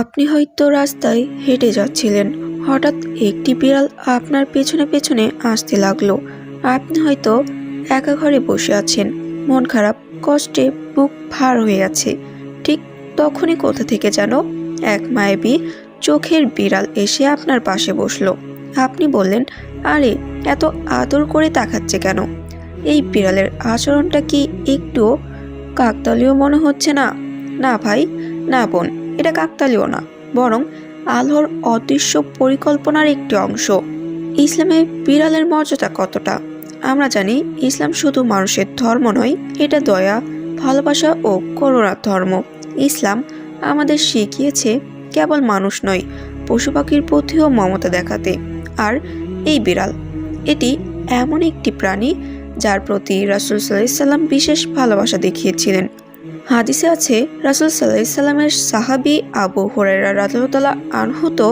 আপনি হয়তো রাস্তায় হেঁটে যাচ্ছিলেন, হঠাৎ একটি বিড়াল আপনার পেছনে পেছনে আসতে লাগলো। আপনি হয়তো একা ঘরে বসে আছেন, মন খারাপ, কষ্টে বুক ভার হয়ে আছে। ঠিক তখনই কোথা থেকে যেন এক মায়াবী চোখের বিড়াল এসে আপনার পাশে বসলো। আপনি বললেন, আরে এত আদর করে তাকাচ্ছে কেন? এই বিড়ালের আচরণটা কি একটুও কাকতালীয় মনে হচ্ছে না? না ভাই, না বোন, এটা কাকতালীয় না, বরং আল্লাহর অদৃশ্য পরিকল্পনার একটি অংশ। ইসলামে বিড়ালের মর্যাদা কতটা আমরা জানি। ইসলাম শুধু মানুষের ধর্ম নয়, এটা দয়া, ভালোবাসা ও করুণার ধর্ম। ইসলাম আমাদের শিখিয়েছে কেবল মানুষ নয়, পশু পাখির প্রতিও মমতা দেখাতে। আর এই বিড়াল, এটি এমন একটি প্রাণী যার প্রতি রাসূল সাল্লাল্লাহু আলাইহি সাল্লাম বিশেষ ভালোবাসা দেখিয়েছিলেন। হাদিসে আছে, রাসূল সাল্লাল্লাহু আলাইহি সাল্লামের সাহাবী আবু হুরায়রা রাদিয়াল্লাহু আনহু তো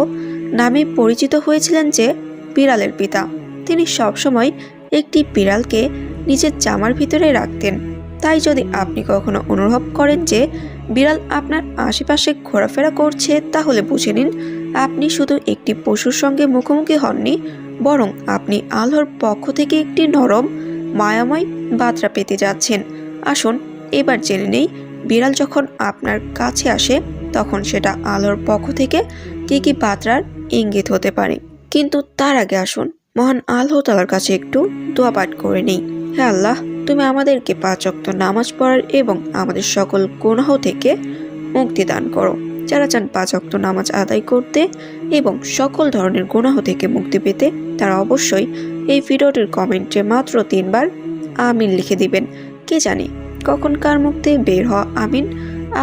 নামে পরিচিত হয়েছিলেন যে বিড়ালের পিতা। তিনি সবসময় একটি বিড়ালকে নিজের জামার ভিতরে রাখতেন। তাই যদি আপনি কখনো অনুভব করেন যে বিড়াল আপনার আশেপাশে ঘোরাফেরা করছে, তাহলে বুঝে নিন আপনি শুধু একটি পশুর সঙ্গে মুখোমুখি হননি, বরং আপনি আল্লাহর পক্ষ থেকে একটি নরম, মায়াময় বার্তা পেতে যাচ্ছেন। আসুন এবার জেনে নেই, বিড়াল যখন আপনার কাছে আসে তখন সেটা আল্লাহর পক্ষ থেকে কি কি বার্তার ইঙ্গিত হতে পারে। কিন্তু তার আগে আসুন মহান আল্লাহ তাআলার কাছে একটু দোয়া পাঠ করে নেই। হে আল্লাহ, তুমি আমাদেরকে 5 ওয়াক্ত নামাজ পড়ার এবং আমাদের সকল গুনাহ থেকে মুক্তি দান করো। যারা চান 5 ওয়াক্ত নামাজ আদায় করতে এবং সকল ধরনের গুনাহ থেকে মুক্তি পেতে, তারা অবশ্যই এই ভিডিওটির কমেন্টে মাত্র 3 বার আমিন লিখে দিবেন। কে জানে কখন কার মুখ থেকে বের হওয়া আমিন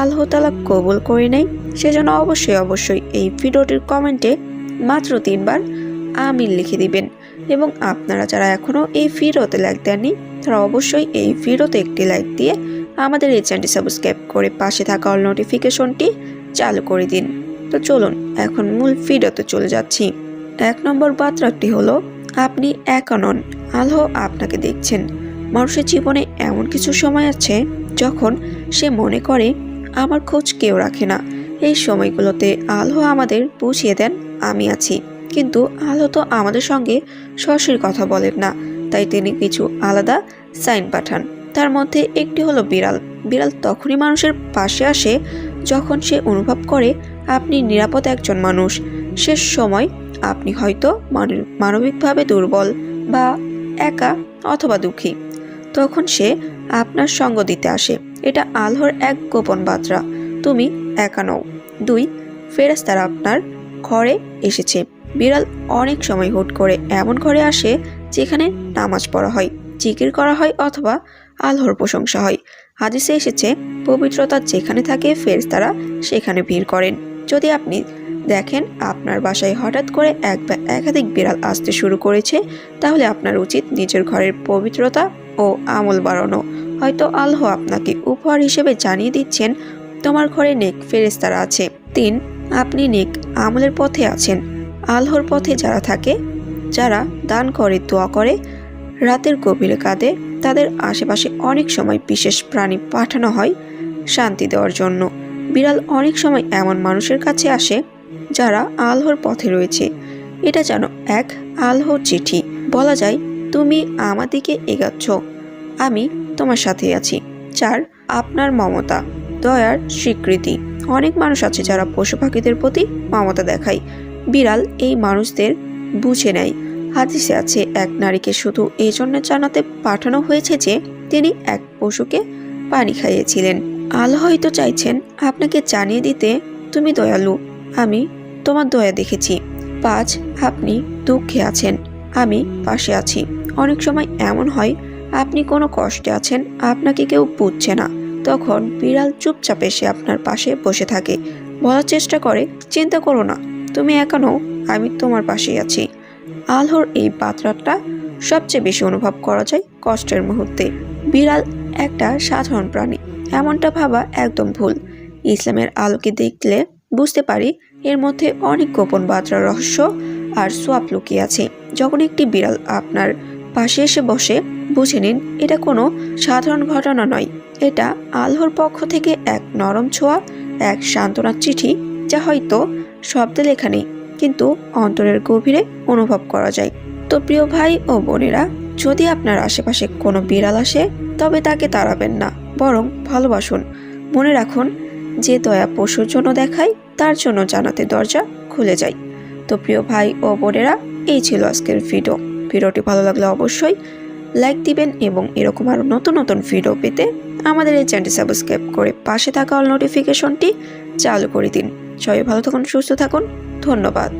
আল্লাহ তাআলা কবুল করে নেয়। সেজন্য অবশ্যই এই ভিডিওটির কমেন্টে মাত্র 3 বার আমিন লিখে দিবেন। এবং আপনারা যারা এখনও এই ভিডিওতে লাইক দেননি, তারা অবশ্যই এই ভিডিওতে একটি লাইক দিয়ে আমাদের এই চ্যানেলটি সাবস্ক্রাইব করে পাশে থাকা অল নোটিফিকেশনটি চালু করে দিন। তো চলুন এখন মূল ভিডিওতে চলে যাচ্ছি। 1 নম্বর বার্তাটি হলো, আপনি একা নন, আল্লাহ আপনাকে দেখছেন। মানুষের জীবনে এমন কিছু সময় আছে যখন সে মনে করে আমার খোঁজ কেউ রাখে না। এই সময়গুলোতে আল্লাহ আমাদের বুঝিয়ে দেন আমি আছি। কিন্তু আল্লাহ তো আমাদের সঙ্গে সরাসরি কথা বলেন না, তাই তিনি কিছু আলাদা সাইন পাঠান। তার মধ্যে একটি হলো বিড়াল। বিড়াল তখনই মানুষের পাশে আসে যখন সে অনুভব করে আপনি নিরাপদ একজন মানুষ। শেষ সময় আপনি হয়তো মানবিকভাবে দুর্বল বা একা অথবা দুঃখী, তখন সে আপনার সঙ্গ দিতে আসে। এটা আল্লাহর এক গোপন বার্তা, তুমি একা নও। 2, ফেরেশতারা আপনার ঘরে এসেছে। বিড়াল অনেক সময় হুট করে এমন ঘরে আসে যেখানে নামাজ পড়া হয়, জিকির করা হয় অথবা আল্লাহর প্রশংসা হয়। হাদিসে এসেছে, পবিত্রতা যেখানে থাকে ফেরেশতারা সেখানে ভিড় করেন। যদি আপনি দেখেন আপনার বাসায় হঠাৎ করে এক বা একাধিক বিড়াল আসতে শুরু করেছে, তাহলে আপনার উচিত নিজের ঘরের পবিত্রতা ও আমল বাড়ানো। হয়তো আল্লাহ আপনাকে উপহার হিসেবে জানিয়ে দিচ্ছেন তোমার ঘরে নেক ফেরেশতারা আছে। 3, আপনি নেক আমলের পথে আছেন। আল্লাহর পথে যারা থাকে, যারা দান করে, দোয়া করে, রাতের গভীরে কাঁদে, তাদের আশেপাশে অনেক সময় বিশেষ প্রাণী পাঠানো হয় শান্তি দেওয়ার জন্য। বিড়াল অনেক সময় এমন মানুষের কাছে আসে যারা আল্লাহর পথে রয়েছে। এটা যেন এক আল্লাহর চিঠি, বলা যায় তুমি আমার দিকে এগাচ্ছ, আমি তোমার সাথে আছি। 4, আপনার মমতা, দয়ার স্বীকৃতি। অনেক মানুষ আছে যারা পশু পাখিদের প্রতি মমতা দেখায়। বিড়াল এই মানুষদের বুঝে নেয়। হাদিসে আছে, এক নারীকে শুধু এই জন্য জানাতে পাঠানো হয়েছে যে তিনি এক পশুকে পানি খাইয়েছিলেন। আল্লাহ হয়তো চাইছেন আপনাকে জানিয়ে দিতে, তুমি দয়ালু, আমি তোমার দয়া দেখেছি। 5, আপনি দুঃখে আছেন, আমি পাশে আছি। অনেক সময় এমন হয় আপনি কোনো কষ্টে আছেন, আপনাকে কেউ বুঝছে না, তখন বিড়াল চুপচাপ এসে আপনার পাশে বসে থাকে, বলার চেষ্টা করে, চিন্তা করো না, তুমি একা নও, আমি তোমার পাশেই আছি। আল্লাহর এই বার্তাটা সবচেয়ে বেশি অনুভব করা যায় কষ্টের মুহূর্তে। বিড়াল একটা সাধারণ প্রাণী, এমনটা ভাবা একদম ভুল। ইসলামের আলোকে দেখলে বুঝতে পারি এর মধ্যে অনেক গোপন বার্তার রহস্য আর সোয়াব লুকিয়ে আছে। যখন একটি বিড়াল আপনার পাশে এসে বসে, বুঝে নিন এটা কোনো সাধারণ ঘটনা নয়, এটা আল্লাহর পক্ষ থেকে এক নরম ছোঁয়া, এক সান্ত্বনার চিঠি, যা হয়তো শব্দে লেখা নেই, কিন্তু অন্তরের গভীরে অনুভব করা যায়। তো প্রিয় ভাই ও বোনেরা, যদি আপনার আশেপাশে কোনো বিড়াল আসে তবে তাকে তাড়াবেন না, বরং ভালোবাসুন। মনে রাখুন, যে দয়া পশুর জন্য দেখায় তার জন্য জান্নাতের দরজা খুলে যায়। তো প্রিয় ভাই ও বোনেরা, এই ছিল আজকের ভিডিওটি ভালো লাগলে অবশ্যই লাইক দিবেন এবং এরকম আরও নতুন নতুন ভিডিও পেতে আমাদের এই চ্যানেলটি সাবস্ক্রাইব করে পাশে থাকা অল নোটিফিকেশনটি চালু করে দিন। সবাই ভালো থাকুন, সুস্থ থাকুন, ধন্যবাদ।